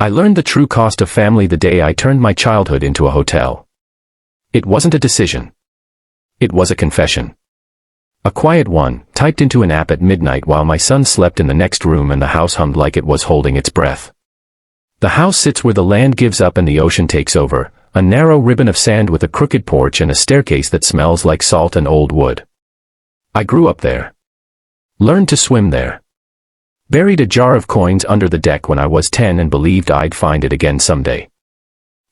I learned the true cost of family the day I turned my childhood into a hotel. It wasn't a decision. It was a confession. A quiet one, typed into an app at midnight while my son slept in the next room and the house hummed like it was holding its breath. The house sits where the land gives up and the ocean takes over, a narrow ribbon of sand with a crooked porch and a staircase that smells like salt and old wood. I grew up there. Learned to swim there. Buried a jar of coins under the deck when I was 10 and believed I'd find it again someday.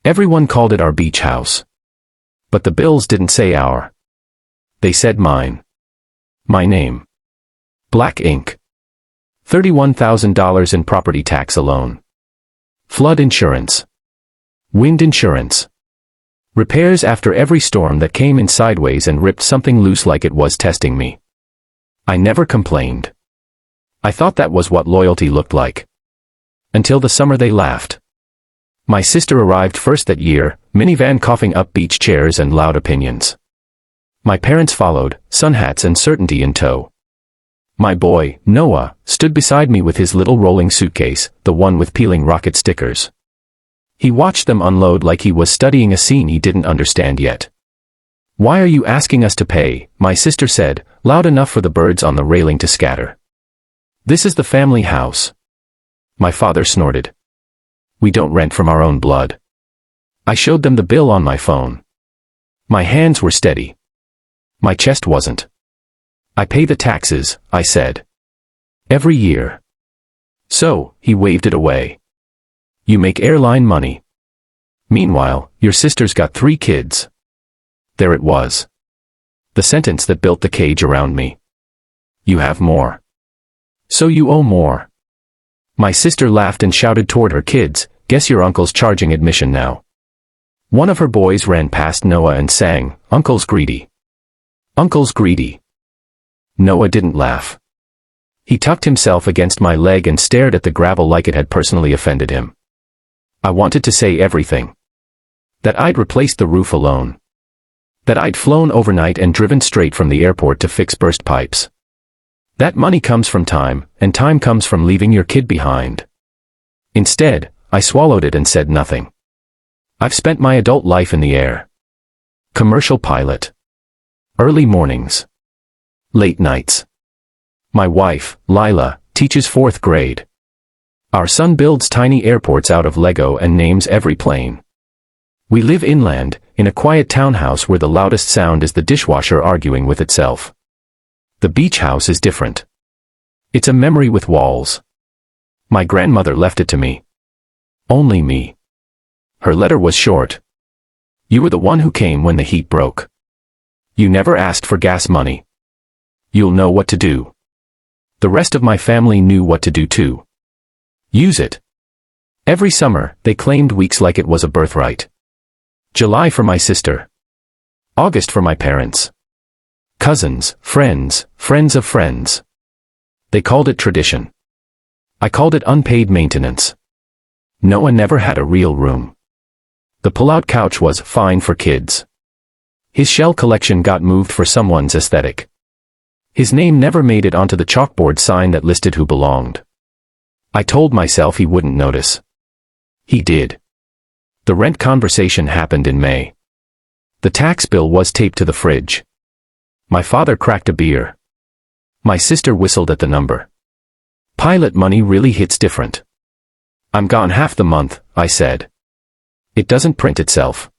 Everyone called it our beach house. But the bills didn't say our. They said mine. My name. Black ink. $31,000 in property tax alone. Flood insurance. Wind insurance. Repairs after every storm that came in sideways and ripped something loose like it was testing me. I never complained. I thought that was what loyalty looked like. Until the summer they laughed. My sister arrived first that year, minivan coughing up beach chairs and loud opinions. My parents followed, sun hats and certainty in tow. My boy, Noah, stood beside me with his little rolling suitcase, the one with peeling rocket stickers. He watched them unload like he was studying a scene he didn't understand yet. "Why are you asking us to pay?" my sister said, loud enough for the birds on the railing to scatter. "This is the family house." My father snorted. "We don't rent from our own blood." I showed them the bill on my phone. My hands were steady. My chest wasn't. "I pay the taxes," I said. "Every year." "So," he waved it away. "You make airline money. Meanwhile, your sister's got 3 kids." There it was. The sentence that built the cage around me. "You have more. So you owe more." My sister laughed and shouted toward her kids, "Guess your uncle's charging admission now." One of her boys ran past Noah and sang, "Uncle's greedy. Uncle's greedy." Noah didn't laugh. He tucked himself against my leg and stared at the gravel like it had personally offended him. I wanted to say everything. That I'd replaced the roof alone. That I'd flown overnight and driven straight from the airport to fix burst pipes. That money comes from time, and time comes from leaving your kid behind. Instead, I swallowed it and said nothing. I've spent my adult life in the air. Commercial pilot. Early mornings. Late nights. My wife, Lila, teaches 4th grade. Our son builds tiny airports out of Lego and names every plane. We live inland, in a quiet townhouse where the loudest sound is the dishwasher arguing with itself. The beach house is different. It's a memory with walls. My grandmother left it to me. Only me. Her letter was short. "You were the one who came when the heat broke. You never asked for gas money. You'll know what to do." The rest of my family knew what to do too. Use it. Every summer, they claimed weeks like it was a birthright. July for my sister. August for my parents. Cousins, friends, friends of friends. They called it tradition. I called it unpaid maintenance. Noah never had a real room. The pull-out couch was fine for kids. His shell collection got moved for someone's aesthetic. His name never made it onto the chalkboard sign that listed who belonged. I told myself he wouldn't notice. He did. The rent conversation happened in May. The tax bill was taped to the fridge. My father cracked a beer. My sister whistled at the number. Pilot money really hits different. "I'm gone half the month," I said. "It doesn't print itself."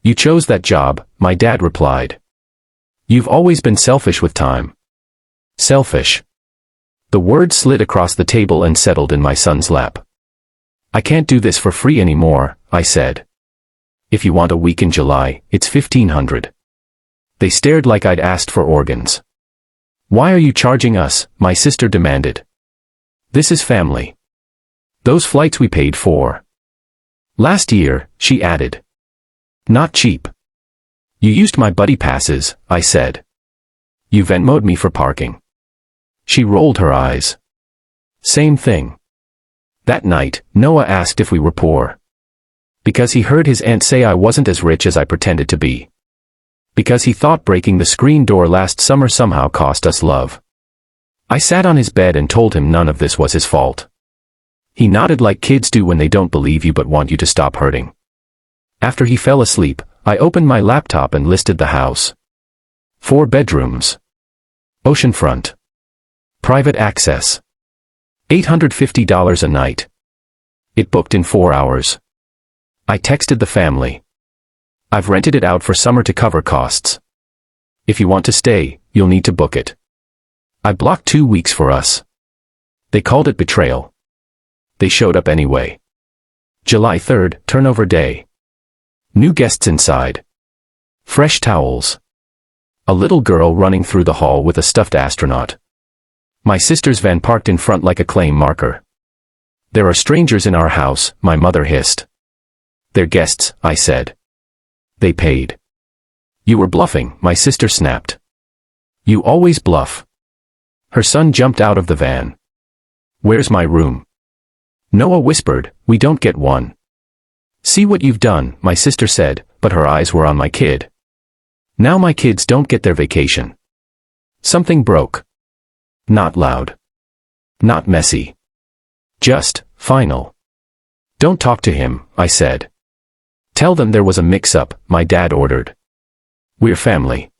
"You chose that job," my dad replied. "You've always been selfish with time." Selfish. The word slid across the table and settled in my son's lap. "I can't do this for free anymore," I said. "If you want a week in July, it's $1,500. They stared like I'd asked for organs. "Why are you charging us?" my sister demanded. "This is family. Those flights we paid for last year," she added. "Not cheap." "You used my buddy passes," I said. "You Venmo'd me for parking." She rolled her eyes. "Same thing." That night, Noah asked if we were poor. Because he heard his aunt say I wasn't as rich as I pretended to be. Because he thought breaking the screen door last summer somehow cost us love. I sat on his bed and told him none of this was his fault. He nodded like kids do when they don't believe you but want you to stop hurting. After he fell asleep, I opened my laptop and listed the house. 4 bedrooms. Oceanfront. Private access. $850 a night. It booked in 4 hours. I texted the family. I've rented it out for summer to cover costs. If you want to stay, you'll need to book it. I blocked 2 weeks for us. They called it betrayal. They showed up anyway. July 3rd, turnover day. New guests inside. Fresh towels. A little girl running through the hall with a stuffed astronaut. My sister's van parked in front like a claim marker. There are strangers in our house, my mother hissed. They're guests, I said. They paid. You were bluffing, my sister snapped. You always bluff. Her son jumped out of the van. Where's my room? Noah whispered, we don't get one. See what you've done, my sister said, but her eyes were on my kid. Now my kids don't get their vacation. Something broke. Not loud. Not messy. Just, final. Don't talk to him, I said. Tell them there was a mix-up, my dad ordered. We're family.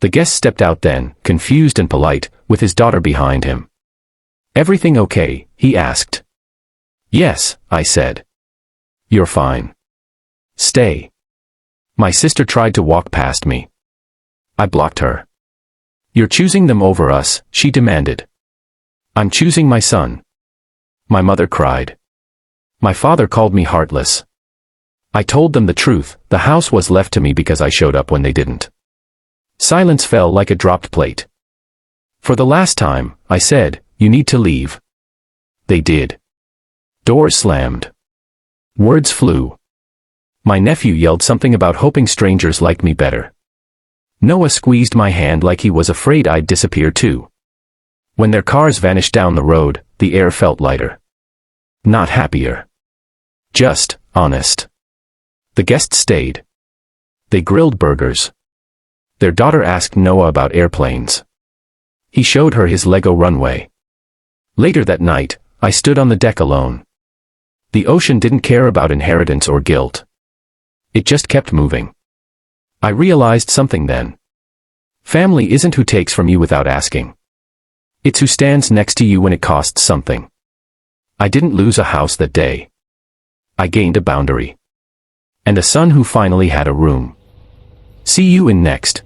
The guest stepped out then, confused and polite, with his daughter behind him. Everything okay? He asked. Yes, I said. You're fine. Stay. My sister tried to walk past me. I blocked her. You're choosing them over us, she demanded. I'm choosing my son. My mother cried. My father called me heartless. I told them the truth, the house was left to me because I showed up when they didn't. Silence fell like a dropped plate. For the last time, I said, you need to leave. They did. Doors slammed. Words flew. My nephew yelled something about hoping strangers liked me better. Noah squeezed my hand like he was afraid I'd disappear too. When their cars vanished down the road, the air felt lighter. Not happier. Just, honest. The guests stayed. They grilled burgers. Their daughter asked Noah about airplanes. He showed her his Lego runway. Later that night, I stood on the deck alone. The ocean didn't care about inheritance or guilt. It just kept moving. I realized something then. Family isn't who takes from you without asking. It's who stands next to you when it costs something. I didn't lose a house that day. I gained a boundary. And a son who finally had a room. See you in next.